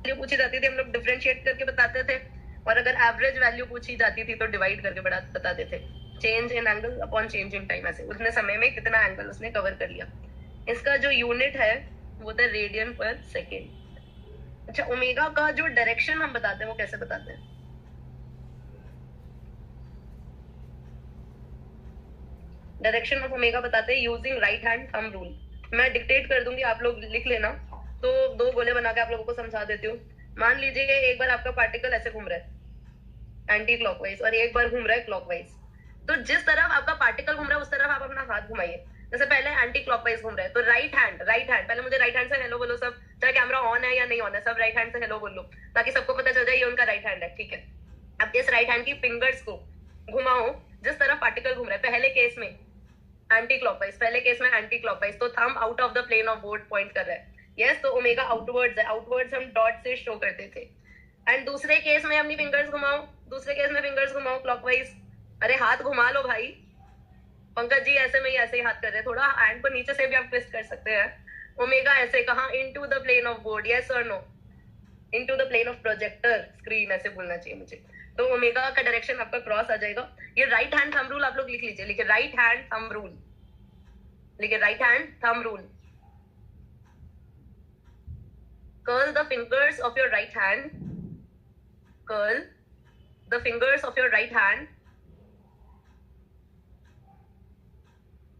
Value पूछी जाती थी हम लोग डिफरेंशिएट करके बताते थे, और अगर एवरेज वैल्यू पूछी जाती थी तो डिवाइड करके बताते थे, change in angle upon change in time, ऐसे उतने समय में कितना एंगल उसने कवर कर लिया। इसका जो यूनिट है वो था रेडियन पर सेकेंड। अच्छा, ओमेगा का जो डायरेक्शन हम बताते हैं वो कैसे बताते हैं? डायरेक्शन ऑफ ओमेगा बताते हैं using right hand thumb rule. मैं डिक्टेट कर दूंगी, आप लोग लिख लेना, तो दो गोले बना के आप लोगों को समझा देती हूँ। मान लीजिए एक बार आपका पार्टिकल ऐसे घूम रहा है एंटी क्लॉकवाइज, और एक बार घूम रहा है क्लॉकवाइज। तो जिस तरफ आपका पार्टिकल घूम रहा है उस तरफ आप अपना हाथ घुमाइए। जैसे पहले एंटी क्लॉकवाइज घूम रहा है तो राइट हैंड पहले मुझे राइट हैंड से हेलो बोलो सब, चाहे कैमरा ऑन है या नहीं ऑन है, सब राइट हैंड से हेलो बोलो ताकि सबको पता चल जाए ये उनका राइट हैंड है, ठीक है। अब इस राइट हैंड की फिंगर्स को घुमाओ जिस तरफ पार्टिकल घूम रहा है, पहले केस में एंटी क्लॉकवाइज, पहले केस में एंटी क्लॉकवाइज, तो thumb out of the plane of board point कर रहा है, यस, तो ओमेगा आउटवर्ड्स है, आउटवर्ड्स हम डॉट से शो करते थे। एंड दूसरे केस में अपनी फिंगर्स घुमाओ, दूसरे केस में फिंगर्स घुमाओ क्लॉकवाइज, अरे हाथ घुमा लो भाई, पंकज जी ऐसे में ही ऐसे ही हाथ कर रहे हैं, थोड़ा हैंड को नीचे से भी आप ट्विस्ट कर सकते हैं। ओमेगा ऐसे कहा into the plane of board, yes और no, into the plane of projector screen, ऐसे बोलना चाहिए मुझे। तो ओमेगा का डायरेक्शन आपका क्रॉस आ जाएगा। ये राइट हैंड थंब रूल आप लोग लिख लीजिए, लिखिए राइट हैंड थंब रूल, लिखिए right hand thumb rule. Curl the fingers of your right hand, curl the fingers of your right hand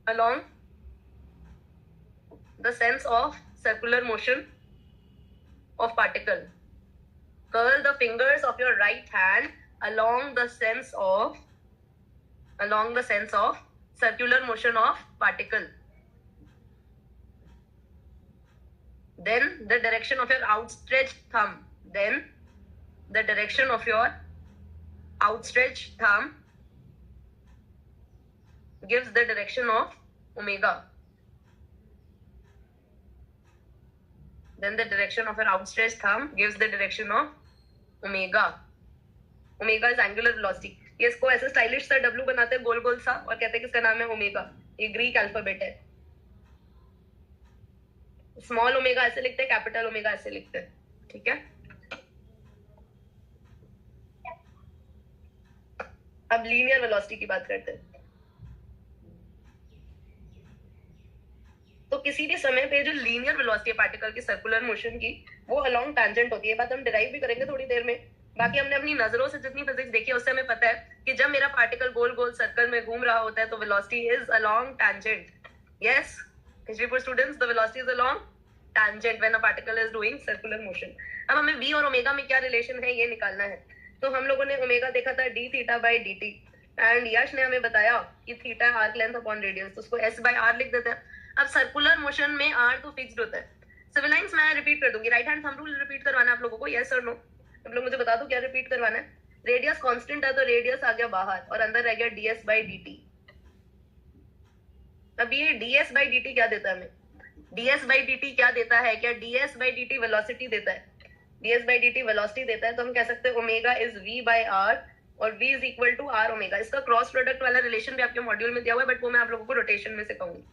along the sense of circular motion of particle. Curl the fingers of your right hand along the sense of circular motion of particle. Then the direction of your outstretched thumb. Then the direction of your outstretched thumb gives the direction of omega. Then the direction of your outstretched thumb gives the direction of omega. Omega is angular velocity. ये इसको ऐसे stylish सा W बनाते हैं गोल गोल सा और कहते हैं कि इसका नाम है ओमेगा। ये ग्रीक अल्फाबेट है। स्मॉल ओमेगा ऐसे लिखते हैं, कैपिटल ओमेगा ऐसे लिखते हैं, ठीक है। अब लीनियर वेलोसिटी की बात करते हैं। तो किसी भी समय पे जो लीनियर वेलोसिटी है पार्टिकल की सर्कुलर मोशन की, वो अलोंग टैंजेंट होती है। बात हम डिराइव भी करेंगे थोड़ी देर में। बाकी हमने अपनी नजरों से जितनी फिजिक्स देखी है उससे हमें पता है कि जब मेरा पार्टिकल गोल गोल सर्कल में घूम रहा होता है तो velocity is along tangent. Yes history for students, the velocity is along tangent when a particle is doing circular motion. अब हमें v और ओमेगा में क्या रिलेशन है ये निकालना है। तो हम लोगों ने ओमेगा देखा था d theta by dt, and Yash ने हमें बताया कि theta arc length upon radius, तो उसको s बाय r लिख देते हैं। अब सर्कुलर मोशन में r तो फिक्स्ड होता है। सिविल लाइंस मैं रिपीट कर दूंगी, right hand thumb rule repeat करवाना है आप लोगों को, यस और नो? आप लोग मुझे बता दो क्या रिपीट करवाना है। रेडियस कांस्टेंट है तो रेडियस आ गया बाहर और अंदर रह गया ds बाय dt। अब ये ds बाय dt क्या देता है हमें? ds बाय dt क्या देता है? क्या ds बाय dt वेलोसिटी देता है? ds बाय dt वेलोसिटी देता है, तो हम कह सकते हैं omega is v by r और v is equal to r omega. इसका क्रॉस प्रोडक्ट वाला रिलेशन भी आपके मॉड्यूल में दिया हुआ है, बट वो मैं आप लोगों को रोटेशन में सिखाऊंगी।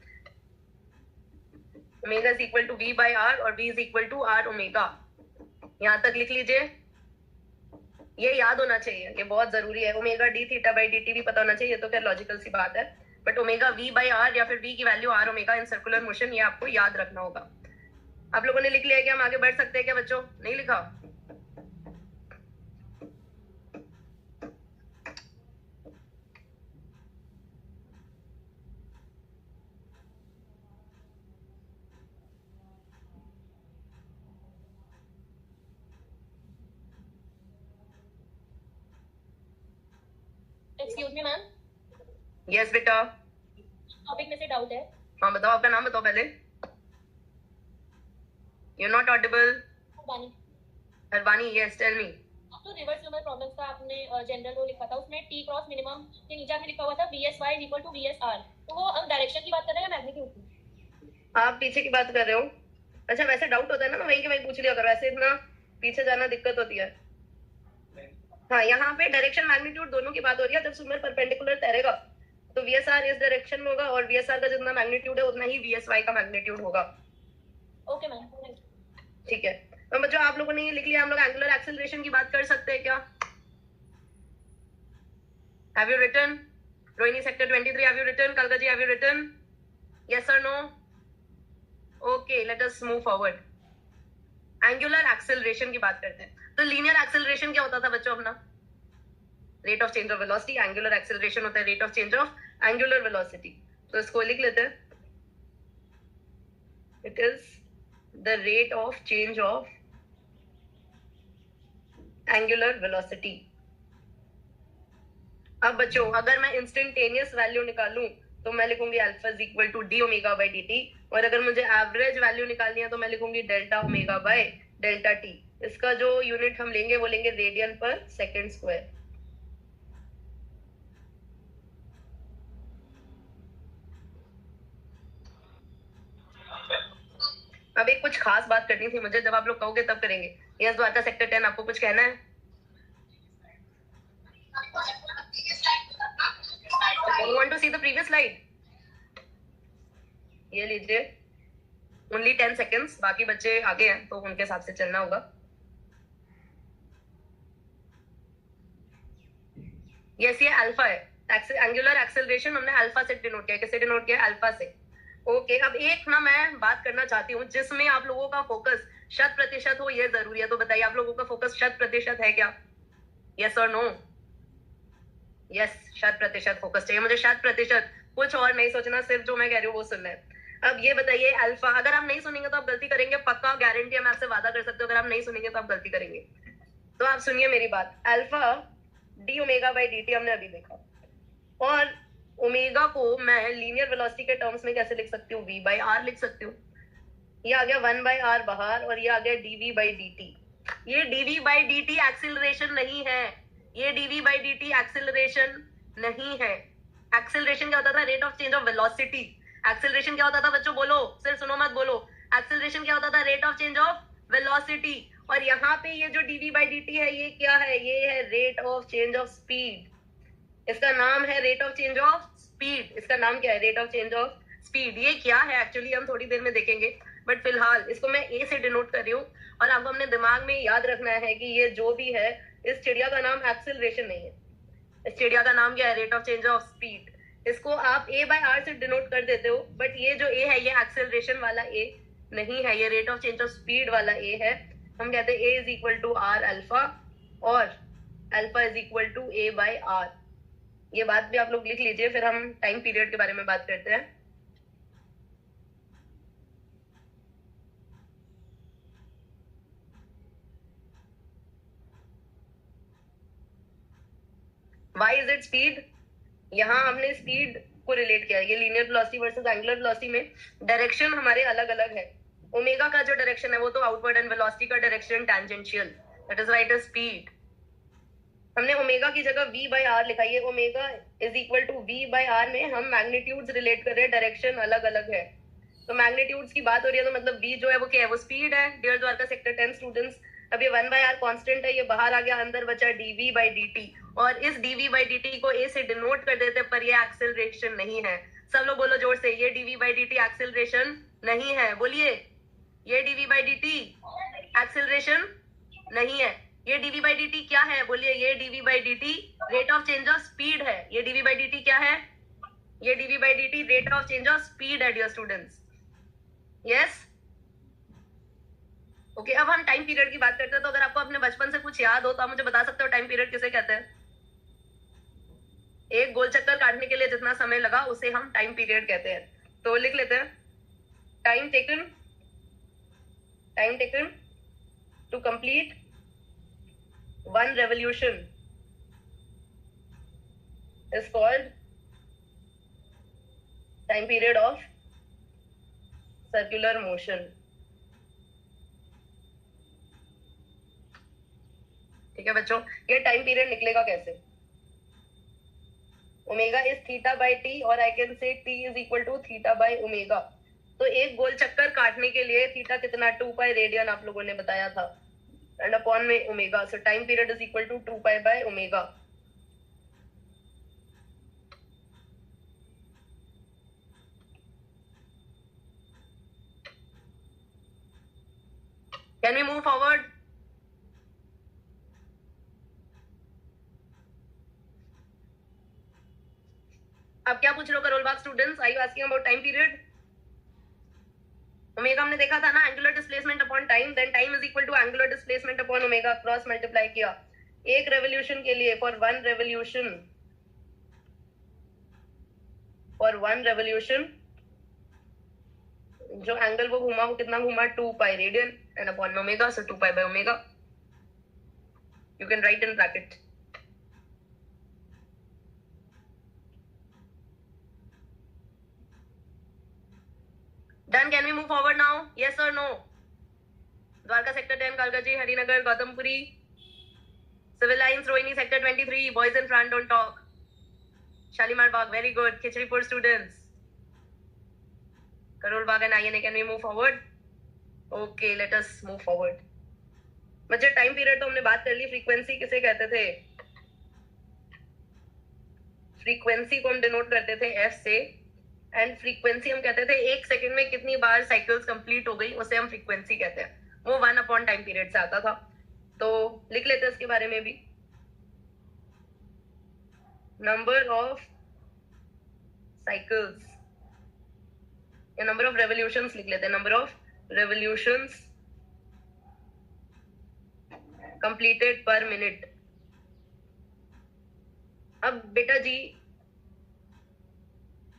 Omega is equal to v by r और v is equal to r omega. यहां तक लिख लीजिए, ये याद होना चाहिए, ये बहुत जरूरी है। Omega d theta by dt भी पता होना चाहिए, तो क्या लॉजिकल सी बात है, but omega v by r या फिर v की value r omega in circular motion, ये आपको याद रखना होगा। आप लोगों ने लिख लिया है कि हम आगे बढ़ सकते हैं क्या बच्चों? नहीं लिखा? Excuse me ma'am. यस बेटा। टॉपिक में से डाउट है। हाँ बताओ, आपका नाम बताओ पहले। You are not audible. Harwani, yes tell me. तो रिवर्स नंबर प्रॉब्लम्स का आपने जनरल वो लिखा था, उसमें टी क्रॉस मिनिमम के नीचे आपने लिखा हुआ था vs(y) इक्वल टू vs(r), तो वो हम डायरेक्शन की बात कर रहे हैं या मैग्नीट्यूड की? आप पीछे की बात कर रहे हो? अच्छा वैसे डाउट होता है ना, तो वहीं के वहीं पूछ लिया करो, ऐसे इतना पीछे जाना दिक्कत होती है। हाँ यहाँ पे डायरेक्शन मैग्नीट्यूड दोनों की बात हो रही है। जब सुमर परपेंडिकुलर तैरेगा तो VSR इस डायरेक्शन में होगा और VSR का जितना मैग्नीट्यूड है उतना ही VSY का मैग्नीट्यूड होगा। ओके मैम, ठीक है। और बच्चों आप लोगों ने ये लिख लिया, हम लोग एंगुलर एक्सेलरेशन की बात कर सकते हैं क्या? Have you written? Rohini sector 23, have you written? Kalkaji, have you written? Yes or no? Okay, let us move forward. Angular acceleration की बात करते हैं। तो लीनियर एक्सेलरेशन क्या होता था बच्चों अपना? Rate of change of velocity. Angular acceleration होता है rate of change of angular velocity. तो इसको लिख लेते हैं, it is the rate of change of angular velocity. अब बच्चों अगर मैं इंस्टेंटेनियस वैल्यू निकालूं तो मैं लिखूंगी alpha is equal to d omega by d t, और अगर मुझे एवरेज वैल्यू निकालनी है तो मैं लिखूंगी delta omega by delta T. इसका जो यूनिट हम लेंगे वो लेंगे रेडियन पर सेकेंड स्क्वायर। अब एक कुछ खास बात करनी थी मुझे, जब आप लोग कहोगे तब करेंगे। यस द्वारका सेक्टर 10, आपको कुछ कहना है? You want to see the previous slide? ये लीजिए, ओनली 10 सेकेंड्स, बाकी बच्चे आगे हैं तो उनके हिसाब से चलना होगा। यस, ये अल्फा है। एंगुलर एक्सेलरेशन हमने अल्फा से डिनोट किया। किससे डिनोट किया? अल्फा से। ओके, अब एक ना मैं बात करना चाहती हूँ जिसमें आप लोगों का फोकस 100% हो, ये जरूरी है। तो बताइए आप लोगों का फोकस 100% है क्या? यस और नो? यस, 100% फोकस चाहिए मुझे, 100%। कुछ और नहीं सोचना, सिर्फ जो मैं कह रही हूँ वो सुनना है। अब ये बताइए अल्फा, अगर आप नहीं सुनेंगे तो आप गलती करेंगे, पक्का गारंटी है, मैं आपसे वादा कर सकती हूँ। अगर आप नहीं सुनेंगे तो आप गलती करेंगे। तो आप सुनिए मेरी बात, alpha D omega by d t हमने अभी देखा, और ओमेगा को मैं लीनियर वेलोसिटी के टर्म्स में कैसे लिख सकती हूँ? वी बाई आर लिख सकती हूँ। ये आ गया 1 बाई आर बाहर, और ये आ गया डीवी बाई डी टी। ये d v by d t acceleration नहीं है, ये d v by d t acceleration नहीं है। एक्सिलरेशन क्या होता था? Rate of change of velocity. Acceleration क्या होता था बच्चों? बोलो, सिर्फ सुनो मत बोलो। एक्सिलरेशन क्या होता था? Rate of change of velocity. और यहाँ पे ये जो डीवी बाई डी टी है, ये क्या है? ये है rate of change of speed. इसका नाम है rate of change of speed. इसका नाम क्या है? Rate of change of speed. ये क्या है एक्चुअली हम थोड़ी देर में देखेंगे, बट फिलहाल इसको मैं ए से डिनोट कर रही हूँ। और आपको अपने दिमाग में याद रखना है कि ये जो भी है, इस चिड़िया का नाम एक्सिलरेशन नहीं है, इस चिड़िया का नाम क्या है? Rate of change of speed. इसको आप ए बाय आर से डिनोट कर देते हो, बट ये जो ए है ये एक्सेलरेशन वाला ए नहीं है, ये rate of change of speed वाला ए है। हम कहते हैं a is equal to r alpha, और alpha is equal to a by r. ये बात भी आप लोग लिख लीजिए, फिर हम टाइम पीरियड के बारे में बात करते हैं। Why is it speed? यहाँ हमने स्पीड को रिलेट किया, ये linear velocity versus angular velocity में डायरेक्शन हमारे अलग अलग है। ओमेगा का जो डायरेक्शन है वो तो आउटवर्ड, एंड वेलोसिटी का direction tangential, that is right speed. हमने ओमेगा की जगह v बाय आर लिखा है। Omega is equal to v by r में हम मैग्नीट्यूड्स रिलेट कर रहे हैं, डायरेक्शन अलग अलग है। तो मैग्नीट्यूड्स की बात हो रही है, तो मतलब v जो है वो क्या है? वो स्पीड है। डियर द्वारका सेक्टर 10 स्टूडेंट्स, अब ये 1 बाय आर कांस्टेंट है, ये बाहर आ गया, अंदर बचा dv बाई dt, और इस dv बाई dt को a से डिनोट कर देते, पर ये एक्सेलरेशन नहीं है। सब लोग बोलो जोर से, ये dv बाई dt एक्सेलरेशन नहीं है। बोलिए, ये dv बाई dt एक्सेलरेशन नहीं है। ये dv बाई dt क्या है? बोलिए, ये dv by dt rate of change of speed है। ये dv बाई dt क्या है? ये dv by dt rate of change of speed है डियर स्टूडेंट्स। Yes, okay. अब हम टाइम पीरियड की बात करते हैं। तो अगर आपको अपने बचपन से कुछ याद हो तो आप मुझे बता सकते हो टाइम पीरियड किसे कहते हैं? एक गोल चक्कर काटने के लिए जितना समय लगा उसे हम टाइम पीरियड कहते हैं। तो लिख लेते हैं, time taken to complete 1 revolution is called time period of circular motion। ठीक है बच्चों, ये टाइम पीरियड निकलेगा कैसे? Omega is theta by t, और I can say t is equal to theta by omega. तो एक गोल चक्कर काटने के लिए थीटा कितना? 2 पाई रेडियन आप लोगों ने बताया था, एंड अपॉन में omega. So time period is equal to 2 pi by omega. Can we move forward? अब क्या पूछ रहे हो Karol Bagh students? I you asking about time period? Omega हमने देखा था ना, angular displacement upon time, then time is equal to angular displacement upon omega, cross multiply किया। एक रेवोल्यूशन के लिए, फॉर वन रेवोल्यूशन जो एंगल वो घुमा वो कितना घुमा? 2 pi radian and upon omega, so 2 pi by omega. You can write in bracket. Done. Can we move forward now? Yes or no? Dwarka sector 10, Kalkaji, Harinagar, Gautampuri. Civil lines, Rohini sector 23. Boys in front, don't talk. Shalimar Bagh, very good. Khichripur students. Karol Bagh and INA, can we move forward? Okay, let us move forward. बच्चे time period तो हमने बात कर ली। Frequency किसे कहते थे? Frequency को हम डिनोट करते थे एफ से, एंड फ्रीक्वेंसी हम कहते थे 1 सेकंड में कितनी बार साइकिल्स कंप्लीट हो गई, उसे हम फ्रीक्वेंसी कहते हैं। वो 1 अपॉन टाइम पीरियड से आता था। तो लिख लेते हैं इसके बारे में भी। नंबर ऑफ साइकिल्स या नंबर ऑफ रेवोल्यूशंस लिख लेते हैं। नंबर ऑफ रेवोल्यूशंस कंप्लीटेड पर मिनट। अब बेटा जी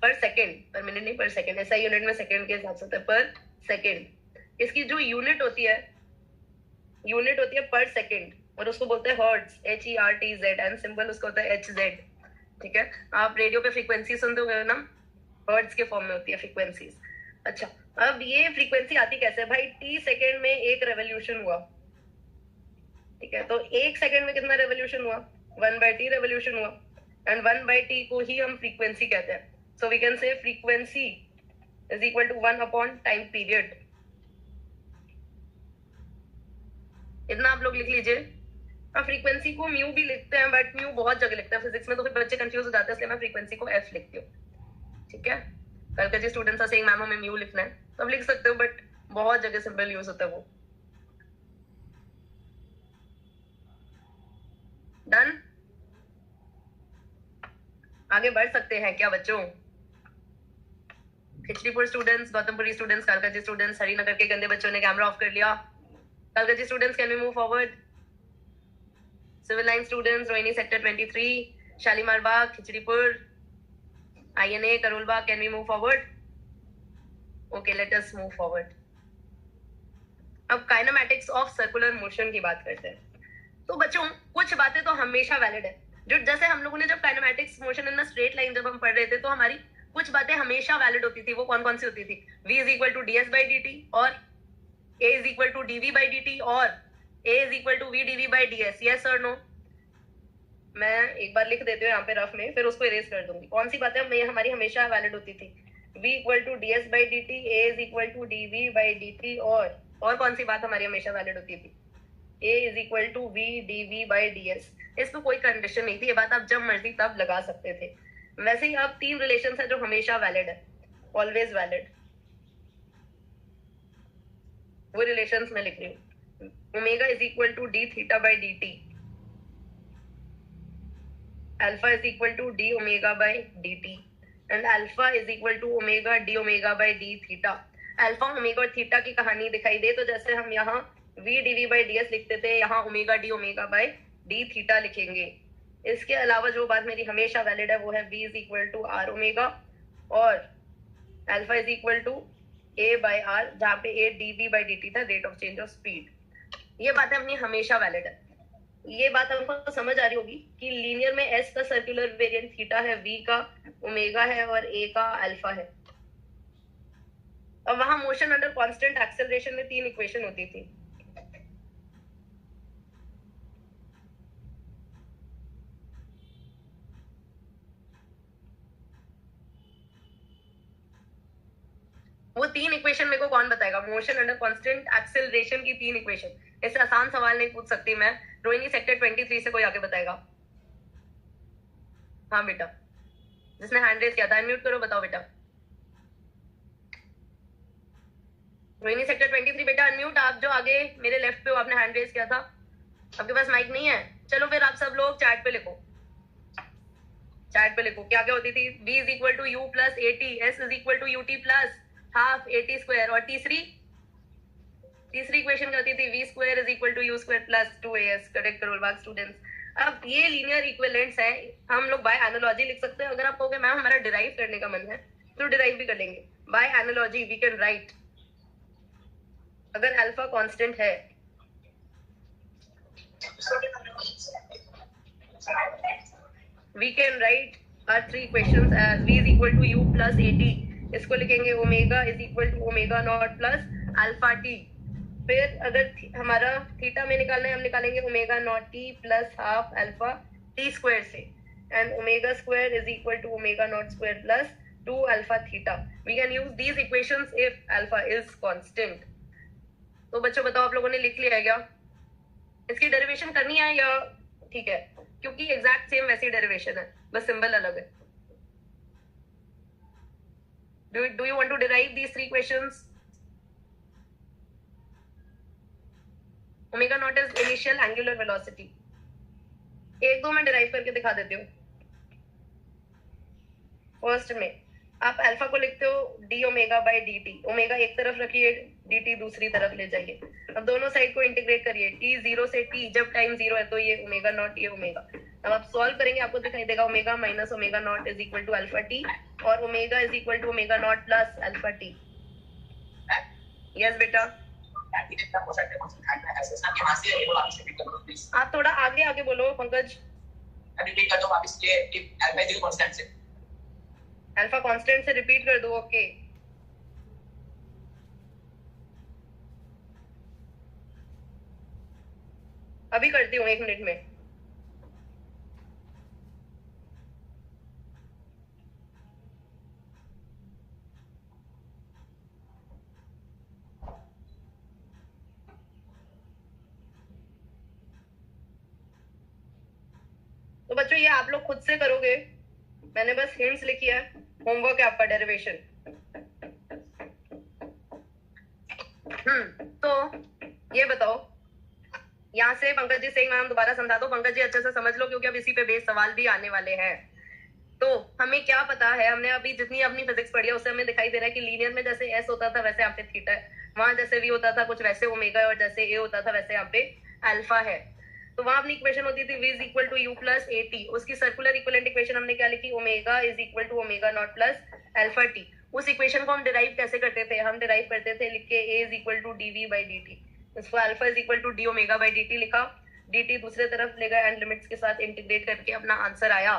पर सेकेंड, पर मिनट नहीं, पर सेकेंड, ऐसा यूनिट में सेकेंड के हिसाब से होता है, पर सेकेंड। इसकी जो यूनिट होती है पर सेकेंड, और उसको बोलते हैं हर्ट्ज, HERTZ, एंड सिंबल उसका होता है HZ। ठीक है, आप रेडियो पे फ्रीक्वेंसी सुनते हो ना, हर्ट्ज के फॉर्म में होती है फ्रीक्वेंसीज। अच्छा, अब ये फ्रीक्वेंसी आती कैसे भाई? T सेकेंड में एक रेवोल्यूशन हुआ। ठीक है, तो 1 सेकेंड में कितना रेवोल्यूशन हुआ? 1/t रेवोल्यूशन हुआ, एंड 1/t को ही हम फ्रीक्वेंसी कहते हैं। So we can say frequency is equal to 1 upon time period. इतना आप लोग लिख लीजिए। अब फ्रीक्वेंसी को म्यू भी लिखते हैं, बट म्यू बहुत जगह लिखते हैं फिजिक्स में, तो फिर बच्चे कंफ्यूज हो जाते हैं, इसलिए मैं फ्रीक्वेंसी को एफ लिखती हूँ। ठीक है, कल के जी स्टूडेंट्स से मैम हमें म्यू लिखना है, तो आप लिख सकते हो, बट बहुत जगह सिंबल यूज होता है वो। डन? आगे बढ़ सकते हैं क्या बच्चों? Khichdipur students, Gautampuri students, Kalkaji students, Harinagar के गंदे बच्चों ने कैमरा ऑफ कर लिया। Kalkaji students, can we move forward? Civil line students, Rohini sector 23, Shalimar Bagh, Khichdipur, INA, Karol Bagh, can we move forward? Okay, let us move forward. अब काइनेमैटिक्स ऑफ सर्कुलर मोशन की बात करते हैं। तो बच्चों कुछ बातें तो हमेशा वैलिड है, जो जैसे हम लोगों ने जब kinematics motion in straight line जब हम पढ़ रहे थे, तो हमारी कुछ बातें हमेशा वैलिड होती थी। वो कौन कौन सी होती थी? V is equal to DS/dt, और A is equal to dV/dt, और A is equal to VdV/ds। Yes और नो? मैं एक बार लिख देती हूँ यहाँ पे रफ में, फिर उसको इरेज कर दूंगी। कौन सी बातें हमारी हमेशा वैलिड होती थी? V equal to DS/dt, A is equal to dV/dt, और कौन सी बात हमारी हमेशा वैलिड होती थी? A is equal to VdV/ds। इसमें कोई कंडीशन नहीं थी, ये बात आप जब मर्जी तब लगा सकते थे। वैसे ही अब 3 रिलेशंस है जो हमेशा वैलिड है, ऑलवेज वैलिड। वो रिलेशंस मैं लिख रही हूँ। Omega is equal to d(θ/dt), alpha is equal to d(ω/dt), and alpha is equal to omega d(ω/d)θ। Alpha, omega और थीटा की कहानी दिखाई दे, तो जैसे हम यहाँ v(dv/ds) लिखते थे, यहाँ ओमेगा d(ω/d)θ लिखेंगे। इसके अलावा जो बात मेरी हमेशा वैलिड है वो है v is equal to r omega, और alpha is equal to a/r, जहाँ पे a dv/dt था, rate of change of speed. ये बातें अपनी हमेशा वैलिड है। ये बात हमको समझ आ रही होगी कि लीनियर में s का सर्कुलर वेरिएंट थीटा है, v का ओमेगा है, और a का अल्फा है। अब वहां मोशन अंडर कांस्टेंट एक्सेलरेशन में 3 इक्वेशन होती थी। वो 3 इक्वेशन मेरे को कौन बताएगा? मोशन अंडर कांस्टेंट एक्सेलरेशन की 3 इक्वेशन। ऐसे आसान सवाल नहीं पूछ सकती मैं। रोहिणी सेक्टर 23 से कोई आगे बताएगा? हाँ बेटा, जिसने हैंड रेज किया था, अनम्यूट करो, बताओ बेटा। रोहिणी सेक्टर 23 बेटा अनम्यूट। आप जो आगे मेरे लेफ्ट पे हो, आपने हैंड रेज किया था, आपके पास माइक नहीं है? चलो फिर आप सब लोग चैट पे लिखो, चैट पे लिखो क्या क्या होती थी। v is equal to u plus a t, s is equal to u t plus half a t square, और तीसरी इक्वेशन क्या होती थी, v square is equal to u square plus 2as। Correct Karol Bagh students. अब ये linear equivalents है, हम लोग बाय एनालॉजी लिख सकते हैं। अगर आप कहोगे मैम हमारा डिराइव करने का मन है तो डिराइव भी कर लेंगे। By analogy we can write, अगर अल्फा कांस्टेंट है we can write our three equations as v is equal to u plus at, इसको लिखेंगे omega is equal to omega naught plus alpha t. फिर अगर हमारा थीटा में निकालना है, हम निकालेंगे omega naught t plus half alpha t square से, and omega square is equal to omega naught square plus 2 alpha theta. We can use these equations if alpha is constant. तो बच्चों बताओ आप लोगों ने लिख लिया है क्या? इसकी डेरिवेशन करनी है या ठीक है? क्योंकि एग्जैक्ट सेम वैसी डेरिवेशन है, बस सिंबल अलग है। Do you want to derive these three equations? Omega naught is initial angular velocity. एक दो मैं डिराइव करके दिखा देती हूँ। फर्स्ट में आप अल्फा को लिखते हो D omega by d T, omega एक तरफ रखिए, डी टी दूसरी तरफ ले जाइए। अब दोनों साइड को इंटीग्रेट करिए, टी जीरो से टी, जब टाइम जीरो है तो ये ओमेगा नॉट, ये ओमेगा। अब आप सॉल्व करेंगे, आपको दिखाई देगा omega minus omega naught is equal to alpha t, और omega is equal to omega naught plus alpha t. Yes बेटा, आप थोड़ा आगे आगे बोलो पंकज। अल्फा कांस्टेंट से रिपीट कर दो। ओके अभी करती हूँ 1 मिनट में। तो बच्चों ये आप लोग खुद से करोगे, मैंने बस हिंट्स लिखी है, होमवर्क है आपका डेरिवेशन। तो ये बताओ, यहाँ से पंकज जी सिंह मैम दोबारा समझा दो। पंकज जी अच्छे से समझ लो क्योंकि अब इसी पे बेस सवाल भी आने वाले हैं। तो हमें क्या पता है, हमने अभी जितनी अपनी फिजिक्स पढ़ी है उससे हमें दिखाई दे रहा है कि लीनियर में जैसे एस होता था वैसे यहाँ पे थीटा है, वहां जैसे वी होता था कुछ वैसे ओमेगा है, और जैसे ए होता था वैसे यहाँ पे अल्फा है। तो वहां अपनी इक्वेशन होती थी v is equal to u plus a t, उसकी सर्कुलर इक्विवेलेंट इक्वेशन हमने क्या लिखी, omega is equal to omega naught plus alpha t. उस इक्वेशन को हम डिराइव कैसे करते थे, हम डिराइव करते थे लिख के a is equal to d v by d t, इसको alpha is equal to d omega by d t लिखा, डी टी दूसरे तरफ ले गए एंड लिमिट्स के साथ इंटीग्रेट करके अपना आंसर आया।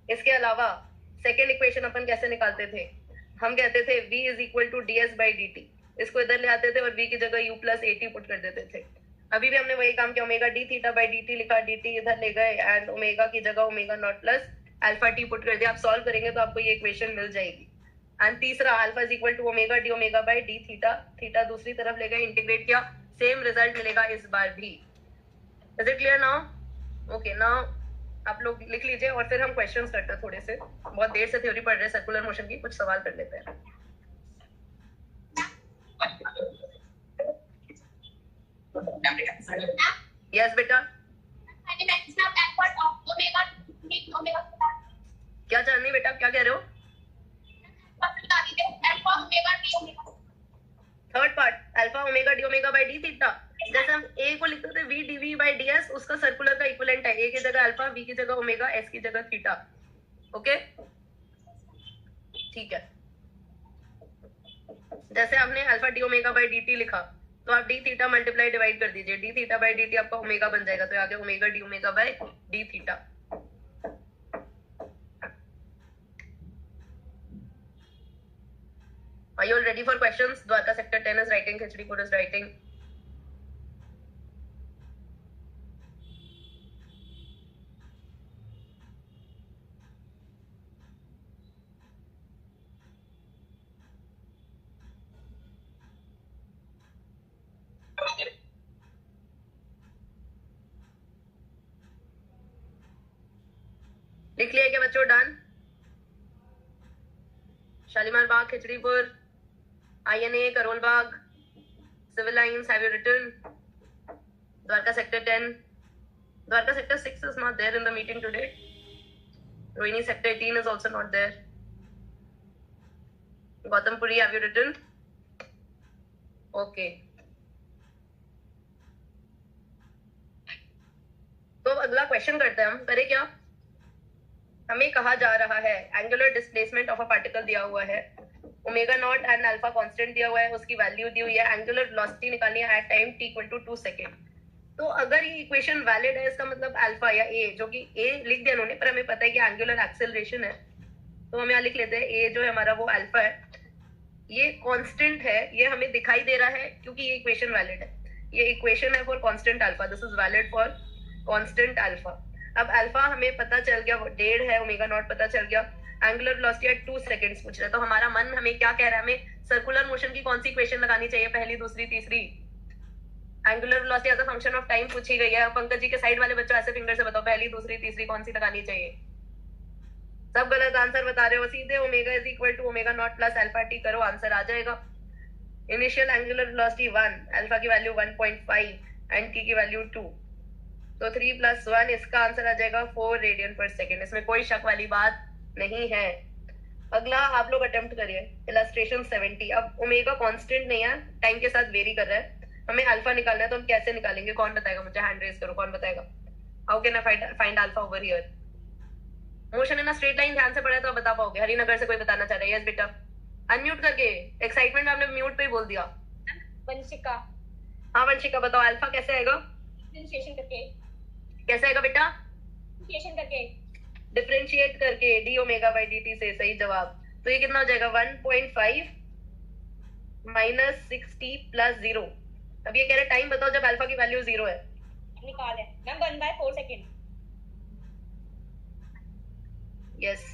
इसके अलावा सेकेंड इक्वेशन अपन कैसे निकालते थे, हम कहते थे v is equal to d s by d t, इसको इधर ले आते थे और v की जगह u plus a T put कर देते थे। अभी भी हमने वही काम किया, omega D theta by d t लिखा, डी टी इधर ले गए एंड ओमेगा की जगह omega naught plus alpha T put कर दिया। आप सॉल्व करेंगे तो आपको ये इक्वेशन मिल जाएगी। एंड तीसरा alpha is equal to omega d omega by d theta, theta दूसरी तरफ ले गए, इंटीग्रेट किया, सेम रिजल्ट मिलेगा इस बार भी। Is it clear now? Okay now आप लोग लिख लीजिए और फिर हम क्वेश्चंस करते हैं थोड़े से, बहुत देर से थ्योरी पढ़ रहे हैं सर्कुलर मोशन की, कुछ सवाल कर लेते हैं। यस बेटा, क्या जाननी बेटा, क्या कह रहे हो? Third part alpha omega d omega by d theta, जैसे हम ए को लिखते थे v dv बाई ds, उसका सर्कुलर का इक्विवेलेंट है, a की जगह अल्फा, v की जगह ओमेगा, s की जगह थीटा। ओके ठीक है, जैसे आपने alpha D omega by d t लिखा तो आप डी थीटा मल्टीप्लाई डिवाइड कर दीजिए, D theta by d T आपका ओमेगा बन जाएगा, तो आगे omega d omega by d theta. Are you all ready for questions? Dwarka sector 10 is writing, Khichdi 4 is writing. लिख लिया क्या बच्चों? Done. Shalimar Bagh, Khichdipur, INA, Karol Bagh, Civil lines, have you written? Dwarka sector 10. Dwarka sector 6 is not there in the meeting today. Rohini sector 18 is also not there. Gautampuri, have you written? Okay. तो अगला question करते हैं हम, करें क्या? हमें कहा जा रहा है angular displacement of a particle दिया हुआ है, omega not and alpha constant दिया हुआ है, उसकी वैल्यू दी हुई है, एंगुलर वेलोसिटी निकालनी है at time t equal to 2 second. तो अगर ये इक्वेशन वैलिड है, इसका मतलब अल्फा या ए, जो कि ए लिख दिया उन्होंने, पर हमें पता है कि एंगुलर एक्सेलरेशन है, तो हम यहाँ लिख लेते हैं ए जो है हमारा वो अल्फा है, ये कांस्टेंट है, ये हमें दिखाई दे रहा है क्योंकि ये इक्वेशन वैलिड है। ये इक्वेशन है for constant alpha, this is valid for constant alpha. अब अल्फा हमें पता चल गया, 1.5 है, ओमेगा नॉट पता चल गया, एंगुलर वेलोसिटी एट 2 सेकंड्स पूछ रहा है, तो हमारा मन हमें क्या कह रहा है, हमें सर्कुलर मोशन की कौन सी इक्वेशन लगानी चाहिए, पहली, दूसरी, तीसरी? Angular velocity as a function of time पूछी गई है। पंकज जी के साइड वाले बच्चों ऐसे फिंगर से बताओ, पहली, दूसरी, तीसरी कौन सी लगानी चाहिए? सब गलत आंसर बता रहे हो, सीधे omega is equal to omega naught plus alpha t करो, आंसर आ जाएगा। इनिशियल एंगुलर वेलोसिटी 1, अल्फा की वैल्यू 1.5 एंड टी की वैल्यू 2, तो 3 + 1, इसका आंसर आ जाएगा 4 रेडियन पर सेकेंड। इसमें कोई शक वाली बात नहीं है। अगला आप लोग अटेम्प्ट करिए, इलस्ट्रेशन 70। अब ओमेगा कांस्टेंट नहीं है, टाइम के साथ वेरी कर रहा है, हमें अल्फा निकालना है, तो हम कैसे निकालेंगे? कौन बताएगा मुझे? हैंड रेज करो, कौन बताएगा? How can I find alpha over here? Motion in a straight line ध्यान से पढ़ा है तो आप बता पाओगे। हरिनगर से कोई बताना चाह रहा है? यस बेटा, अनम्यूट करके, एक्साइटमेंट में आपने म्यूट पे ही बोल दिया। वंशिका। हाँ वंशिका बताओ, अल्फा कैसे आएगा? डिफरेंशिएशन करके। कैसे आएगा बेटा? डिफरेंशिएशन करके। डिफरेंशिएट करके, D omega by d T से, सही जवाब। तो ये कितना हो जाएगा? 1.5 माइनस 6t प्लस 0। अब ये कह रहे टाइम बताओ जब अल्फा की वैल्यू 0 है। निकाल है ma'am, 1/4 second. Yes,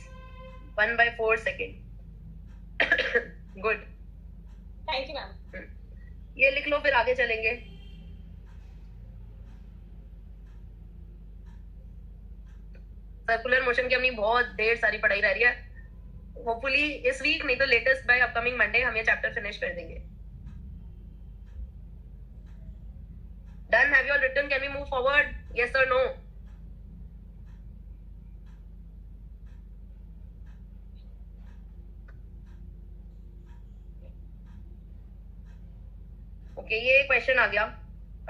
1/4 second. Good, thank you ma'am. ये लिख लो, फिर आगे चलेंगे। सर्कुलर मोशन की अपनी बहुत ढेर सारी पढ़ाई रह रही है, होपफुली इस वीक, नहीं तो लेटेस्ट बाय अपकमिंग मंडे हम ये चैप्टर फिनिश कर देंगे। Done? Have you all written? Can we move forward? Yes और नो? ओके, ये क्वेश्चन आ गया।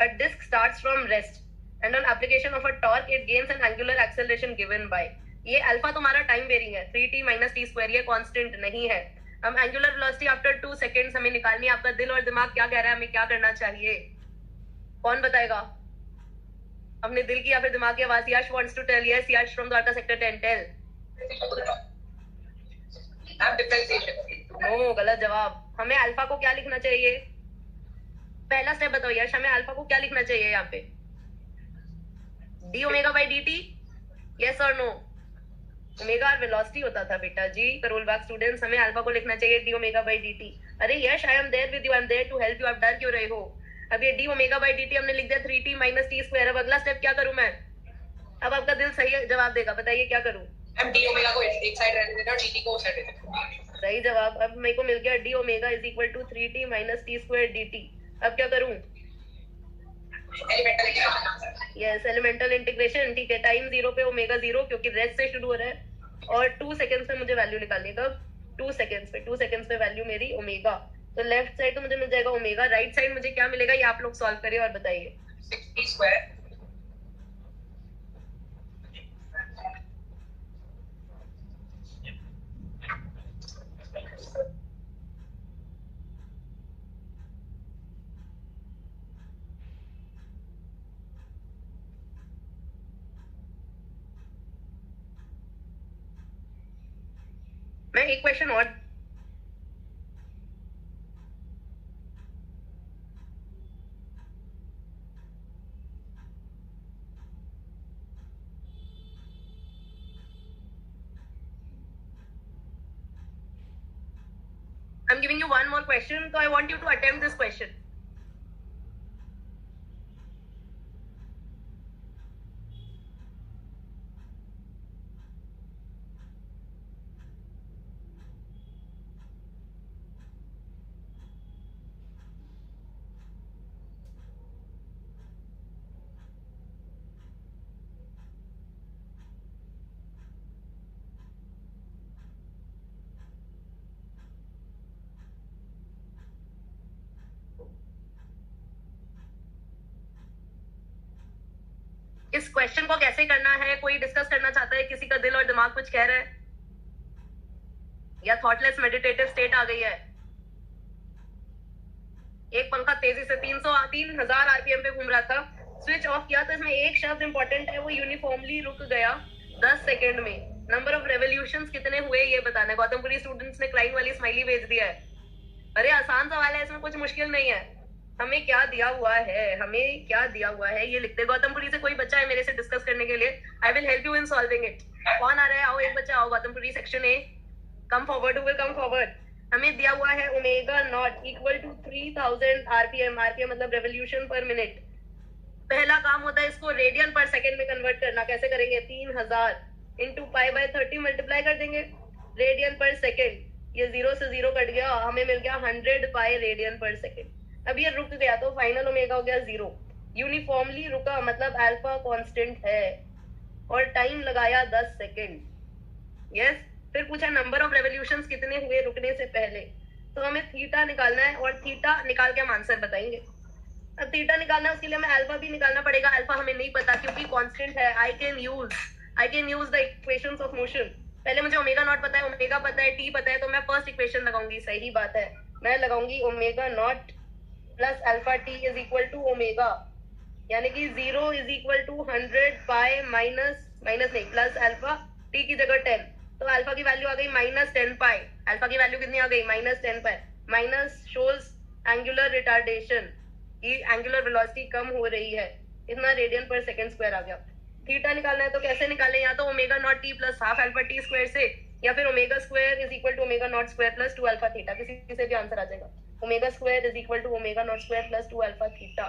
A disc starts from rest and on application of a torque it gains an angular acceleration given by, ये alpha तुम्हारा time varying है, 3t minus t square, ये constant नहीं है। हम एंगुलर वेलोसिटी आफ्टर 2 सेकंड्स हमें निकालनी है। आपका दिल और दिमाग क्या कह रहा है, हमें क्या करना चाहिए? कौन बताएगा? अपने दिल की या फिर दिमाग की आवाज? Yash wants to tell. Yes, Yash from Dwarka sector 10, tell. No, गलत जवाब। हमें अल्फा को क्या लिखना चाहिए? पहला स्टेप बताओ यश, हमें अल्फा को क्या लिखना चाहिए यहाँ पे? D omega by d t, yes और नो? ओमेगा और वेलोसिटी होता था बेटा जी, करोल बाग स्टूडेंट्स, हमें अल्फा को लिखना चाहिए d omega by d t. अरे Yash, I am there with you, I am there to help you, आप डर क्यों रहे हो? अब ये d omega by d t हमने लिख दिया 3t माइनस टी स्क्वायर। अब अगला स्टेप क्या करूं मैं? अब आपका दिल सही जवाब देगा, बताइए क्या करूं? हम डी ओमेगा को एक साइड रहने देना और डी टी को उस साइड रहने देना। सही जवाब। अब मेरे को मिल गया d omega is equal to 3t minus t square d t. अब क्या करूं? Yes, elemental integration. ठीक है, टाइम 0 पे ओमेगा 0, क्योंकि रेस्ट से शुरू हो रहा है, और 2 सेकंड्स में मुझे वैल्यू निकालनी है। कब? 2 सेकंड्स पे। 2 सेकंड्स पे वैल्यू मेरी ओमेगा, तो लेफ्ट साइड तो मुझे मिल जाएगा ओमेगा, राइट साइड मुझे क्या मिलेगा ये आप लोग सॉल्व करिए और बताइए। 6t स्क्वायर मैं एक क्वेश्चन और, I'm giving you one more question, so I want you to attempt this question. Question को कैसे करना है, कोई डिस्कस करना चाहता है, किसी का दिल और दिमाग कुछ कह रहा है, या थॉटलेस मेडिटेटिव स्टेट आ गई है? एक पंखा तेजी से 3000 आरपीएम पे घूम रहा था, स्विच ऑफ किया तो इसमें एक शब्द इंपॉर्टेंट है, वो यूनिफॉर्मली रुक गया 10 सेकेंड में। नंबर ऑफ रेवोल्यूशंस कितने हुए ये बताना है। गौतमपुरी स्टूडेंट्स ने क्राइम वाली स्माइली भेज दिया है। अरे आसान सवाल है, इसमें कुछ मुश्किल नहीं है। हमें क्या दिया हुआ है, हमें क्या दिया हुआ है ये लिखते। गौतमपुरी से कोई बच्चा है मेरे से डिस्कस करने के लिए? I will help you in solving it. कौन आ रहा है? आओ एक बच्चा आओ, Gautampuri section A, come forward, who will come forward. हमें दिया हुआ है omega naught equal to 3000 RPM. RPM मतलब रेवोल्यूशन पर मिनट। पहला काम होता है इसको रेडियन पर सेकेंड में कन्वर्ट करना। कैसे करेंगे? 3000 इंटू पाई बाय 30 मल्टीप्लाई कर देंगे रेडियन पर सेकेंड। ये 0 से 0 कट गया, हमें मिल गया 100 पाई रेडियन पर सेकेंड। अब ये रुक गया तो फाइनल ओमेगा हो गया 0। यूनिफॉर्मली रुका मतलब अल्फा कांस्टेंट है, और टाइम लगाया 10 सेकेंड। यस। फिर पूछा नंबर ऑफ रेवोल्यूशंस कितने हुए रुकने से पहले, तो हमें थीटा निकालना है, और थीटा निकाल के हम आंसर बताएंगे। अब थीटा निकालना है, उसके लिए हमें अल्फा भी निकालना पड़ेगा। अल्फा हमें नहीं पता क्योंकि कांस्टेंट है। I can use the equations of motion. पहले मुझे ओमेगा नॉट पता है, ओमेगा पता है, टी पता है, तो मैं फर्स्ट इक्वेशन लगाऊंगी। सही बात है, मैं लगाऊंगी omega naught plus alpha t is equal to omega, यानी कि 0 is equal to 100 pi minus नहीं प्लस अल्फा टी की जगह 10, तो अल्फा की वैल्यू आ गई -10 पाई। अल्फा की वैल्यू कितनी आ गई? -10 पाई। माइनस शोज एंगुलर रिटार्डेशन, की एंगुलर वेलोसिटी कम हो रही है, इतना रेडियन पर सेकंड स्क्वायर आ गया। थीटा निकालना है तो कैसे निकालें? या तो omega naught t plus half alpha t square से, या फिर omega square is equal to omega naught square plus 2 alpha theta, किसी से भी आंसर आ जाएगा। Omega square is equal to omega naught square plus 2 alpha theta.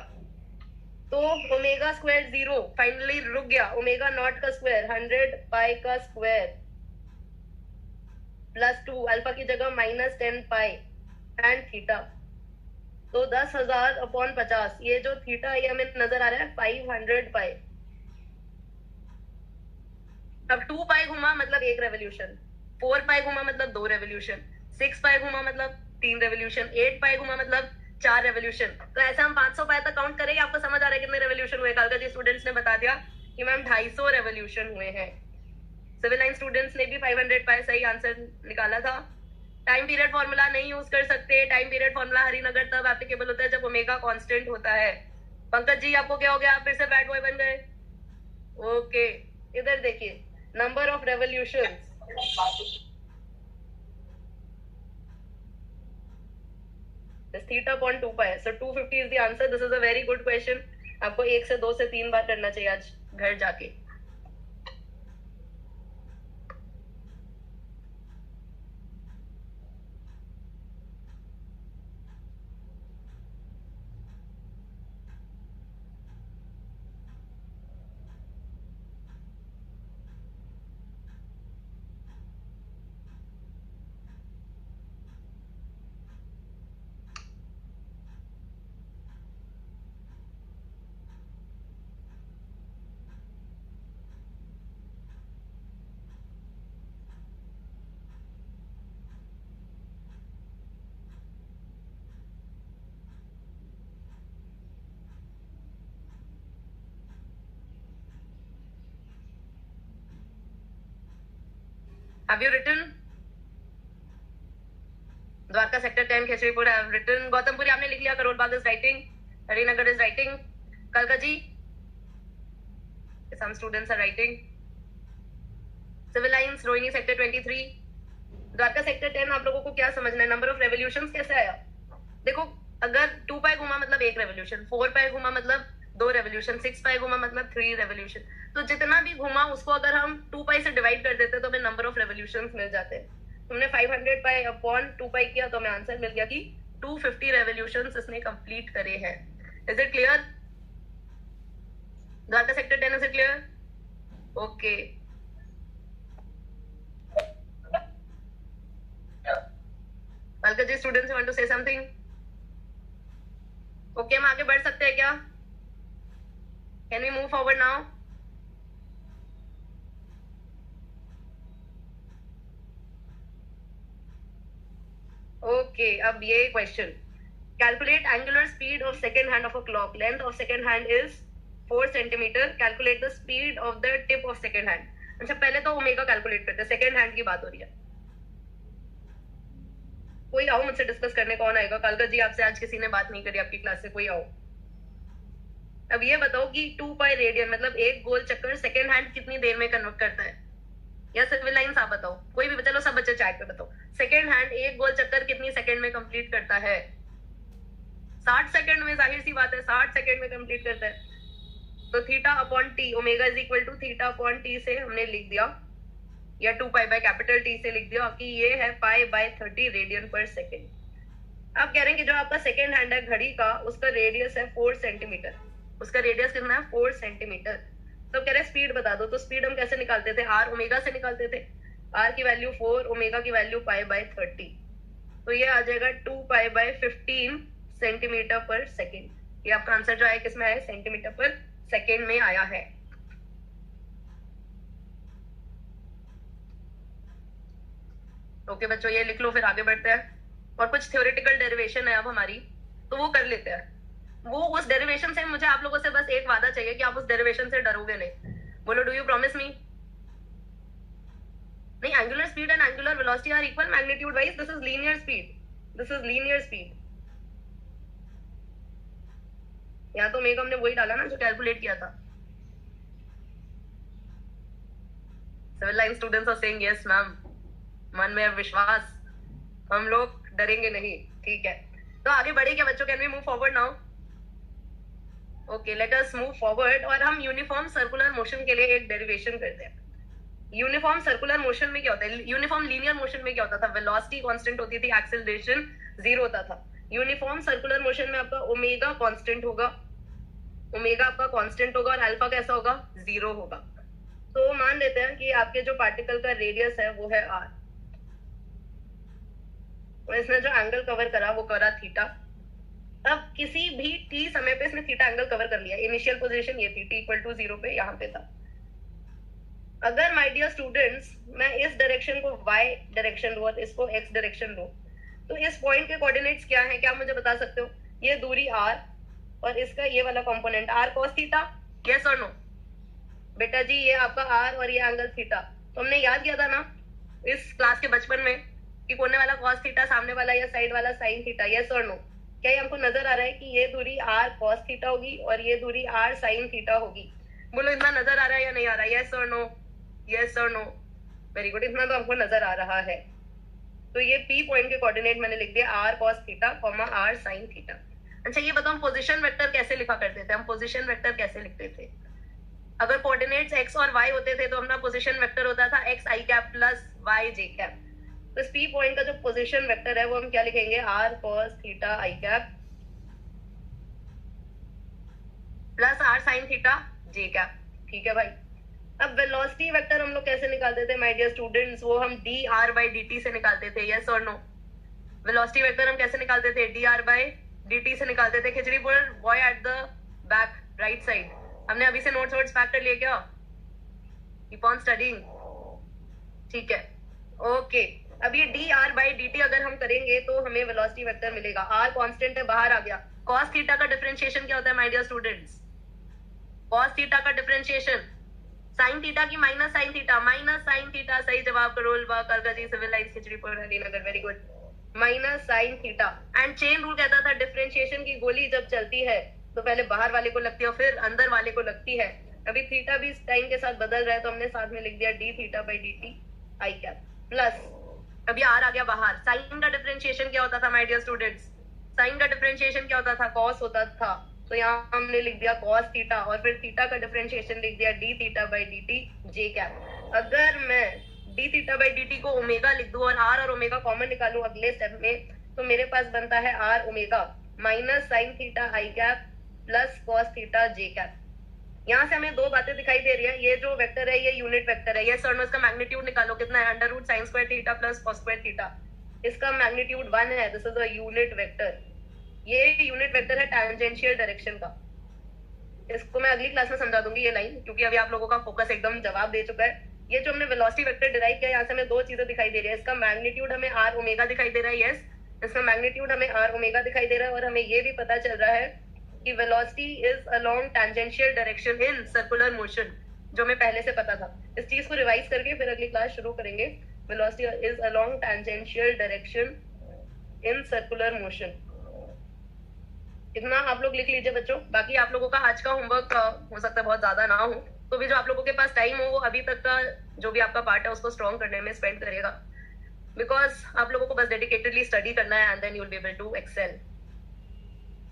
तो omega square 0 finally रुक गया। ओमेगा नॉट का स्क्वायर 100 पाई का स्क्वायर प्लस 2 अल्फा की जगह -10 पाई एंड थीटा, तो 10,000 अपॉन 50। ये जो थीटा ये हमें नजर आ रहा है 500 पाई। अब 2 पाई घुमा मतलब 1 रेवोल्यूशन, 4 पाई घुमा मतलब 2 रेवोल्यूशन, 6 पाई घुमा मतलब 3 रेवोल्यूशन, 8 पाई घुमा मतलब 4 रेवोल्यूशन। तो ऐसा हम 500 पाई तक काउंट करेंगे। आपको समझ आ रहा है कितने रेवोल्यूशन हुए? कालका जी स्टूडेंट्स ने बता दिया कि मैम 250 रेवोल्यूशन हुए हैं। सिविल लाइन स्टूडेंट्स ने भी 500 पाई सही आंसर निकाला था। टाइम पीरियड फॉर्मूला नहीं यूज कर सकते। टाइम पीरियड फॉर्मूला हरिनगर तब एप्लीकेबल होता है जब ओमेगा कांस्टेंट होता है। पंकज जी आपको क्या हो गया? आप फिर से बैड बॉय बन गए। ओके, इधर देखिए number of revolutions. Theta upon 2 pi, so 250 is the answer. This is a very good question. आपको 1 से 2 से 3 बार करना चाहिए आज घर जाके। Have you written? Dwarka sector 10 Khesaripur have written. Gautampuri आपने लिख लिया. Karol Bagh is writing. Harinagar is writing. कलका ji, some students are writing. Civil lines Rohini sector 23. Dwarka sector 10 आप लोगों को क्या समझना है? नंबर ऑफ रेवोल्यूशंस कैसे आया? देखो, अगर 2 पाई घुमा मतलब 1 रेवोल्यूशन, 4 पाई घुमा मतलब 2 रेवोल्यूशन, 6 पाई घुमा मतलब 3 रेवोल्यूशन। तो जितना भी घुमा उसको अगर हम 2 पाई से डिवाइड कर देते तो हमें नंबर ऑफ रेवोल्यूशंस मिल जाते हैं। तुमने 500 पाई अपॉन 2 पाई किया तो हमें आंसर मिल गया कि 250 रेवोल्यूशंस इसने कंप्लीट करे हैं। Is it clear? Dwarka sector 10 is it clear? Okay, Kalkaji students want to say something? Okay, हम आगे बढ़ सकते हैं क्या? Can we move forward now? Okay, अब ये question, calculate angular speed of second hand of a clock. Length of second hand is 4 centimetre, calculate the speed of the tip of second hand. अच्छा पहले तो omega calculate करते हैं, second hand की बात हो रही है। कोई आओ मुझसे डिस्कस करने, कौन आएगा? कालका जी आपसे आज किसी ने बात नहीं करी आपकी क्लास से, कोई आओ। अब ये बताओ कि 2 पाई रेडियन मतलब एक गोल चक्कर सेकेंड हैंड कितनी देर में कन्वर्ट करता है? या सिविल लाइंस आप बताओ, कोई भी, चलो सब बच्चे चैट पे बताओ। सेकेंड हैंड एक गोल चक्कर कितनी सेकेंड में कंप्लीट करता है? 60 सेकेंड में, जाहिर सी बात है 60 सेकेंड में कंप्लीट करता है। तो theta upon t, omega is equal to theta upon t से हमने लिख दिया, या 2 पाई बाय कैपिटल टी से लिख दिया कि ये है पाई बाय 30 रेडियन पर सेकेंड। आप कह रहे हैं कि जो आपका सेकेंड हैंड है घड़ी का, उसका रेडियस है 4 सेंटीमीटर, उसका रेडियस कितना है? 4 सेंटीमीटर। तो कह रहे हैं स्पीड बता दो। तो स्पीड हम कैसे निकालते थे? आर ओमेगा से निकालते थे। आर की वैल्यू 4, ओमेगा की वैल्यू पाई बाय 30, तो ये आ जाएगा 2 पाई बाय 15 सेंटीमीटर पर सेकेंड। ये आपका आंसर जो है किसमें आया? सेंटीमीटर पर सेकेंड में आया है। ओके बच्चों, ये लिख लो, फिर आगे बढ़ते हैं। और कुछ थ्योरेटिकल डेरिवेशन है अब हमारी, तो वो कर लेते हैं। वो उस डेरिवेशन से मुझे आप लोगों से बस एक वादा चाहिए कि आप उस डेरिवेशन से डरोगे नहीं। बोलो, डू यू प्रॉमिस मी? नहीं, angular speed and angular velocity are equal magnitude wise, this is linear speed, this is linear speed. यहाँ तो मेगा हमने वही डाला ना जो कैलकुलेट किया था। Civil line students are saying yes ma'am, मन में विश्वास, हम लोग डरेंगे नहीं, ठीक है। तो आगे बढ़े क्या बच्चों? Can we move forward now? Okay, let us move forward. और हम यूनिफॉर्म सर्कुलर मोशन के लिए एक डेरिवेशन करते हैं। यूनिफॉर्म सर्कुलर मोशन में क्या होता है? यूनिफॉर्म लीनियर मोशन में क्या होता था? वेलोसिटी कांस्टेंट होती थी, एक्सेलरेशन 0 होता था। यूनिफॉर्म सर्कुलर मोशन में आपका ओमेगा कांस्टेंट होगा, ओमेगा आपका कांस्टेंट होगा, और अल्फा कैसा होगा? 0 होगा। तो मान लेते हैं कि आपके जो पार्टिकल का रेडियस है वो है r, और इसने जो एंगल कवर करा वो करा थीटा। अब किसी भी t समय पे इसने थीटा एंगल कवर कर लिया। इनिशियल पोजीशन ये थी, t इक्वल टू 0 पे यहाँ पे था। अगर माय डियर स्टूडेंट्स मैं इस डायरेक्शन को y डायरेक्शन लूं और इसको x डायरेक्शन लूं, तो इस पॉइंट के कोऑर्डिनेट्स क्या हैं? क्या आप मुझे बता सकते हो? ये दूरी r और इसका ये वाला component r cos theta, yes और नो? बेटा जी ये आपका r और ये एंगल थीटा, तो हमने याद किया था ना इस क्लास के बचपन में कि कोने वाला cos थीटा, सामने वाला या साइड वाला sin थीटा, यस और नो? क्या ये हमको नजर आ रहा है कि ये दूरी r cos थीटा होगी और ये दूरी r sin थीटा होगी? बोलो, इतना नजर आ रहा है या नहीं आ रहा है? यस और नो? यस और नो? वेरी गुड, इतना तो हमको नजर आ रहा है। तो ये P पॉइंट के कोऑर्डिनेट मैंने लिख दिया r cos theta, r sin theta. अच्छा ये बताओ, हम पोजीशन वेक्टर कैसे लिखा करते थे? हम पोजीशन वेक्टर कैसे लिखते थे? अगर कोऑर्डिनेट्स x और y होते थे तो हमारा पोजीशन वेक्टर होता था x i cap plus y j cap. तो इस P पॉइंट का जो पोजीशन वेक्टर है वो हम क्या लिखेंगे? r cos theta i cap plus r sin theta j cap, ठीक है भाई। अब वेलोसिटी वेक्टर हम लोग कैसे निकालते थे माय डियर स्टूडेंट्स? वो हम dr by dt से निकालते थे, यस और नो? वेलोसिटी वेक्टर हम कैसे निकालते थे? dr by dt से निकालते थे। खिचड़ी बोल boy at the back right side, हमने अभी से नोट्स वोट्स पैक कर लिए क्या? कीप ऑन स्टडीइंग, ठीक है, ओके। अब ये dr by dt अगर हम करेंगे तो हमें वेलोसिटी वेक्टर मिलेगा। r कांस्टेंट है, बाहर आ गया। cos थीटा का डिफरेंशिएशन क्या होता है my dear students? cos theta का डिफरेंशिएशन sin थीटा की minus sin theta, minus sin theta, सही जवाब करोल बा कलका जी, सिविल लाइंस खिचड़ी पर Harinagar, very good, minus sin theta. And chain rule कहता था डिफरेंशिएशन की गोली जब चलती है तो पहले बाहर वाले को लगती है और फिर अंदर वाले को लगती है। अभी थीटा भी टाइम के साथ बदल रहा है तो हमने साथ में लिख दिया d theta by dt i cap plus, अभी r आ गया बाहर। साइन का डिफरेंशिएशन क्या होता था माय डियर स्टूडेंट्स? साइन का डिफरेंशिएशन क्या होता था? cos होता था, तो यहाँ हमने लिख दिया cos थीटा और फिर थीटा का डिफरेंशिएशन लिख दिया d theta by dt j cap. अगर मैं d थीटा बाई dt को ओमेगा लिख दूं और r और ओमेगा कॉमन निकालूं अगले स्टेप में, तो मेरे पास बनता है r omega minus sine theta i cap plus cos theta j cap. यहाँ से हमें दो बातें दिखाई दे रही है, ये जो वेक्टर है ये यूनिट वेक्टर है, ये सर इसका मैग्नीट्यूड निकालो कितना है? Under root sine square theta plus cos square theta, इसका मैग्नीट्यूड 1 है, this is a unit vector. ये यूनिट वेक्टर है टैंजेंशियल डायरेक्शन का। इसको मैं अगली क्लास में समझा दूंगी ये लाइन, क्योंकि अभी आप लोगों का फोकस एकदम जवाब दे चुका है। ये जो हमने वेलोसिटी वेक्टर डिराइव किया, यहाँ से हमें दो चीजें दिखाई दे रही है। इसका मैग्नीट्यूड हमें r ओमेगा दिखाई दे रहा है, यस, इसका मैग्नीट्यूड हमें r ओमेगा दिखाई दे रहा है, और हमें ये भी पता चल रहा है कि velocity is along tangential direction in circular motion, जो हमें पहले से पता था। इस चीज को रिवाइज करके फिर अगली क्लास शुरू करेंगे। Velocity is along tangential direction in circular motion. इतना आप लोग लिख लीजिए बच्चों। बाकी आप लोगों का आज का होमवर्क हो सकता है बहुत ज्यादा ना हो, तो भी जो आप लोगों के पास टाइम हो वो अभी तक का जो भी आपका पार्ट है उसको स्ट्रॉन्ग करने में स्पेंड करेगा, बिकॉज आप लोगों को बस डेडिकेटेडली स्टडी करना है and then you will be able to excel.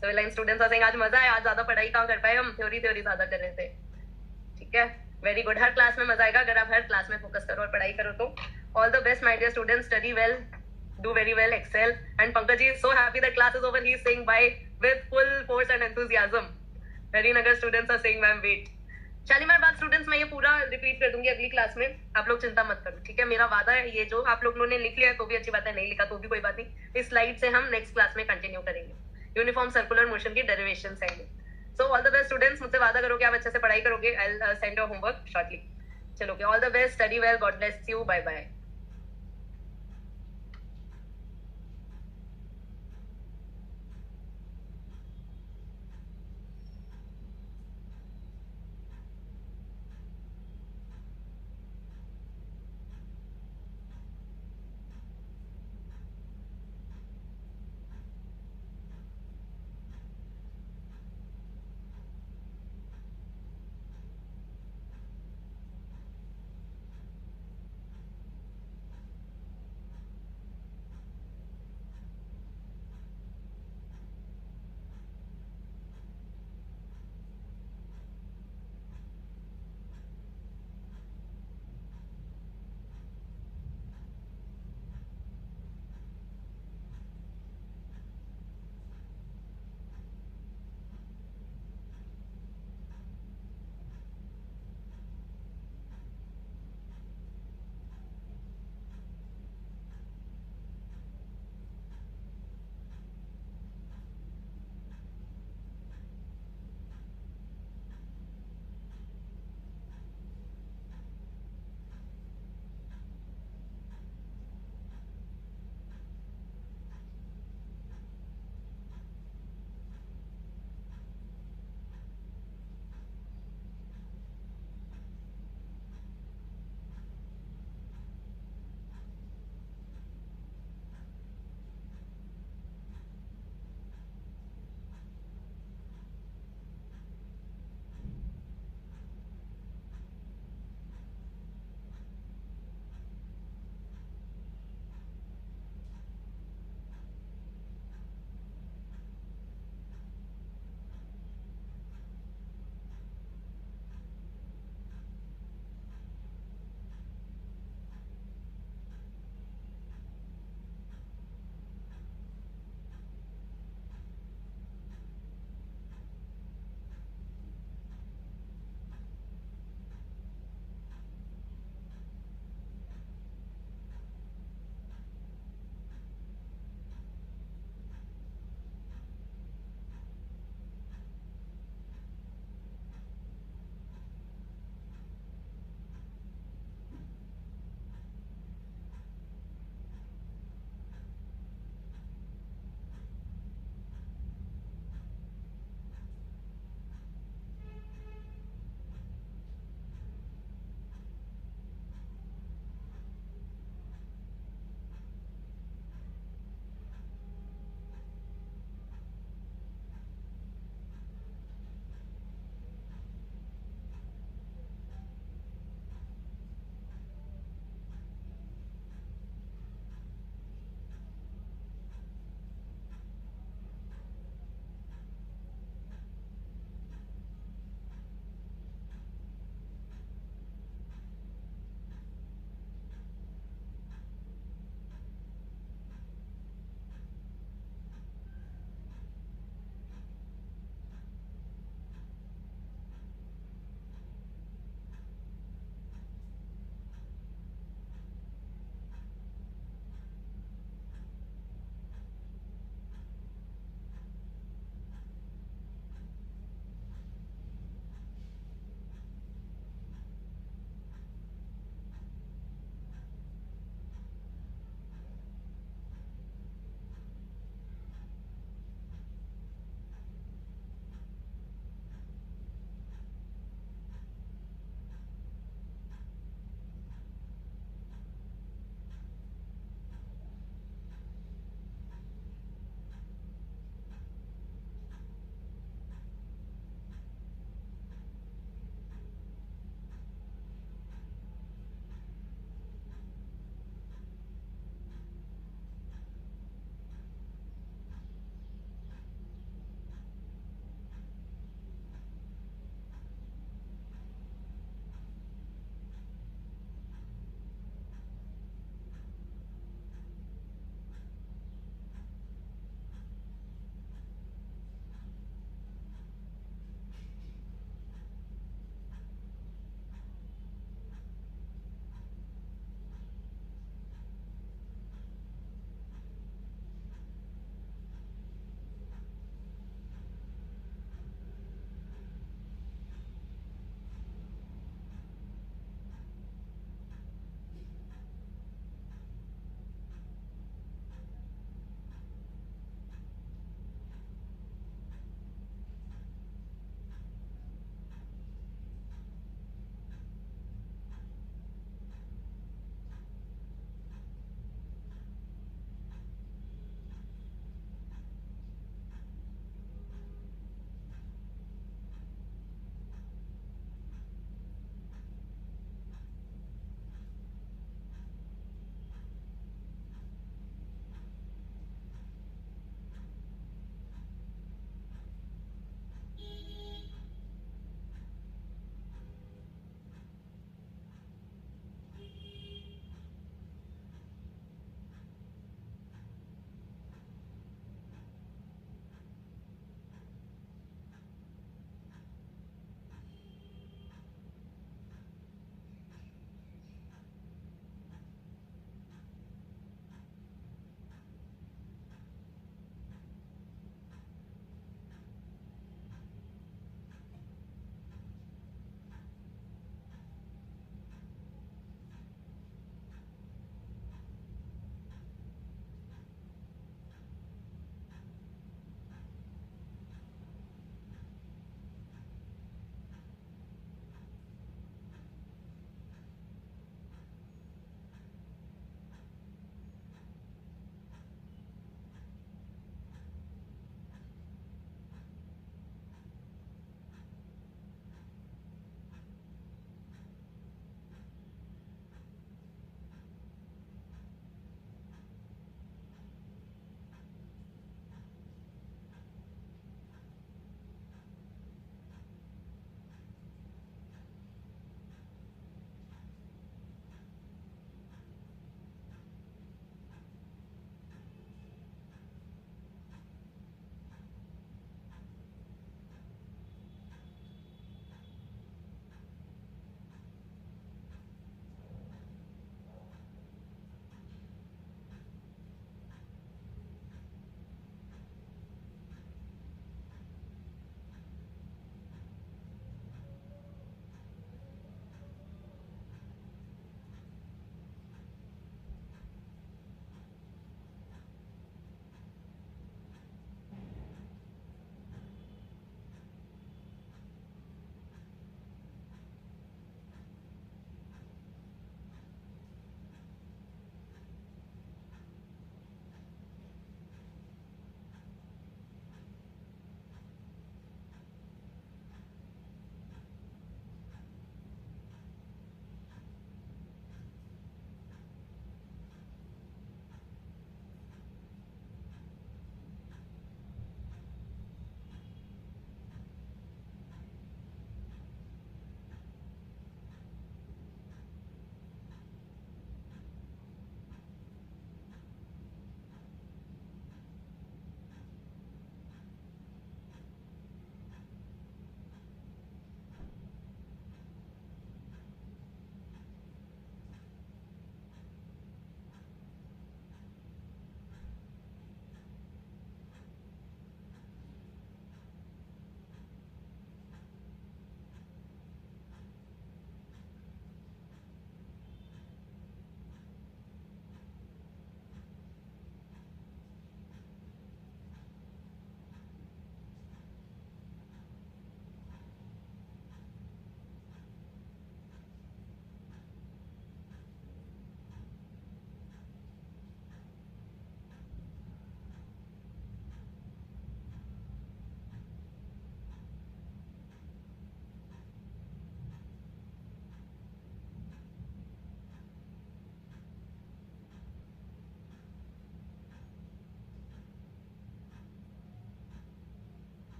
Civil line students are saying आज मजा है, आज ज्यादा पढ़ाई कहाँ कर पाए, हम थ्योरी ज्यादा कर रहे थे। ठीक है, वेरी गुड। हर क्लास में मजा आएगा अगर आप हर क्लास में फोकस करो और पढ़ाई करो तो। All the best my dear students, study well, do very well, excel. And Pankaj is so happy that class is over. He is saying bye with full force and enthusiasm. Harinagar students are saying ma'am wait. Shalimar Bagh students, मैं ये पूरा repeat कर दूंगी अगली class में, आप लोग चिंता मत करो। ठीक है, मेरा वादा है। ये जो आप लोगों ने लिख लिया है तो भी अच्छी बात है, नहीं लिखा तो भी कोई बात नहीं। इस स्लाइड से हम नेक्स्ट क्लास में कंटिन्यू करेंगे। यूनिफॉर्म सर्कुलर मोशन की डेरिवेशंस आएंगे। So all the best students, मुझसे वादा करो कि आप अच्छे से पढ़ाई करोगे। I will send your homework shortly. चलो, all the best, study well, God bless you, bye bye.